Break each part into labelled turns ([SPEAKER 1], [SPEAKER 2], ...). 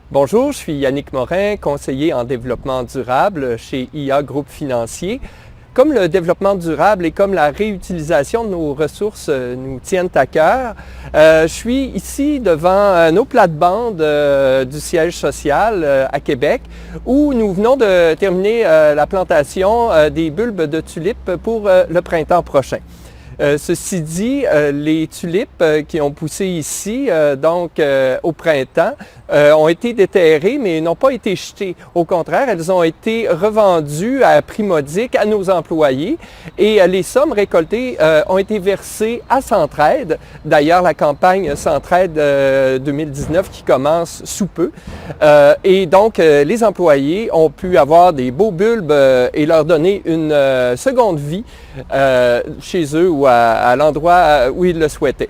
[SPEAKER 1] Bonjour, je suis Yannick Morin, conseiller en développement durable chez IA Groupe Financier. Comme le développement durable et comme la réutilisation de nos ressources nous tiennent à cœur, je suis ici devant nos plates-bandes du siège social à Québec où nous venons de terminer la plantation des bulbes de tulipes pour le printemps prochain. Ceci dit, les tulipes qui ont poussé ici, au printemps, ont été déterrées, mais n'ont pas été jetées. Au contraire, elles ont été revendues à prix modique à nos employés et les sommes récoltées ont été versées à Centraide. D'ailleurs, la campagne Centraide 2019 qui commence sous peu. Les employés ont pu avoir des beaux bulbes et leur donner une seconde vie chez eux ou à l'endroit où ils le souhaitaient.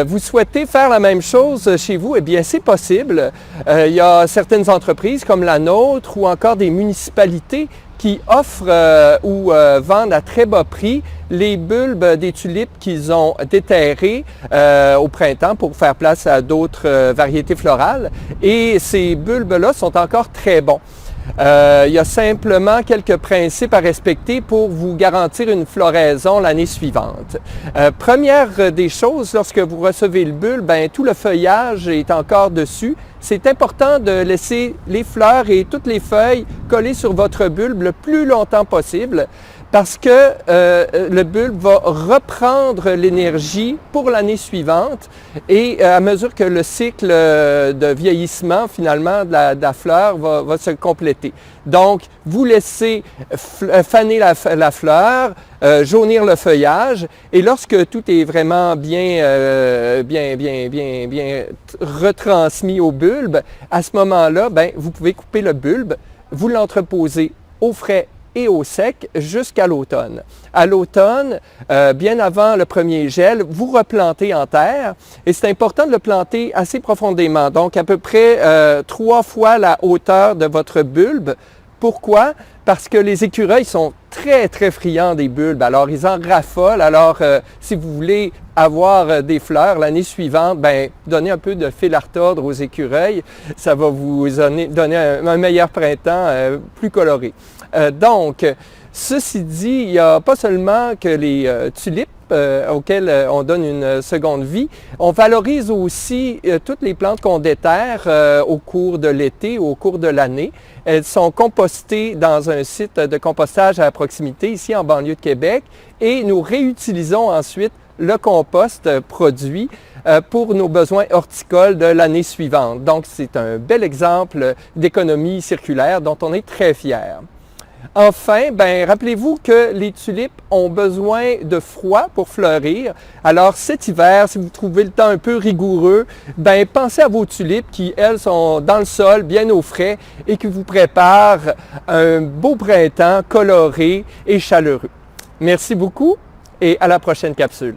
[SPEAKER 1] Vous souhaitez faire la même chose chez vous? Eh bien, c'est possible. Il y a certaines entreprises comme la nôtre ou encore des municipalités qui offrent ou vendent à très bas prix les bulbes des tulipes qu'ils ont déterrés au printemps pour faire place à d'autres variétés florales. Et ces bulbes-là sont encore très bons. Il y a simplement quelques principes à respecter pour vous garantir une floraison l'année suivante. Première des choses, lorsque vous recevez le bulbe, tout le feuillage est encore dessus. C'est important de laisser les fleurs et toutes les feuilles collées sur votre bulbe le plus longtemps possible parce que le bulbe va reprendre l'énergie pour l'année suivante et à mesure que le cycle de vieillissement finalement de la fleur va se compléter. Donc, vous laissez faner la fleur, jaunir le feuillage et lorsque tout est vraiment bien retransmis au bulbe, à ce moment-là, vous pouvez couper le bulbe, vous l'entreposez au frais et au sec jusqu'à l'automne. À l'automne, bien avant le premier gel, vous replantez en terre et c'est important de le planter assez profondément, donc à peu près 3 fois la hauteur de votre bulbe. Pourquoi? Parce que les écureuils sont très, très friands des bulbes. Alors, ils en raffolent. Alors, si vous voulez avoir des fleurs l'année suivante, donnez un peu de fil à retordre aux écureuils. Ça va vous donner un meilleur printemps plus coloré. Ceci dit, il n'y a pas seulement que les tulipes auxquelles on donne une seconde vie. On valorise aussi toutes les plantes qu'on déterre au cours de l'été, au cours de l'année. Elles sont compostées dans un site de compostage à proximité, ici en banlieue de Québec, et nous réutilisons ensuite le compost produit pour nos besoins horticoles de l'année suivante. Donc, c'est un bel exemple d'économie circulaire dont on est très fiers. Enfin, rappelez-vous que les tulipes ont besoin de froid pour fleurir. Alors cet hiver, si vous trouvez le temps un peu rigoureux, pensez à vos tulipes qui, elles, sont dans le sol, bien au frais et qui vous préparent un beau printemps coloré et chaleureux. Merci beaucoup et à la prochaine capsule.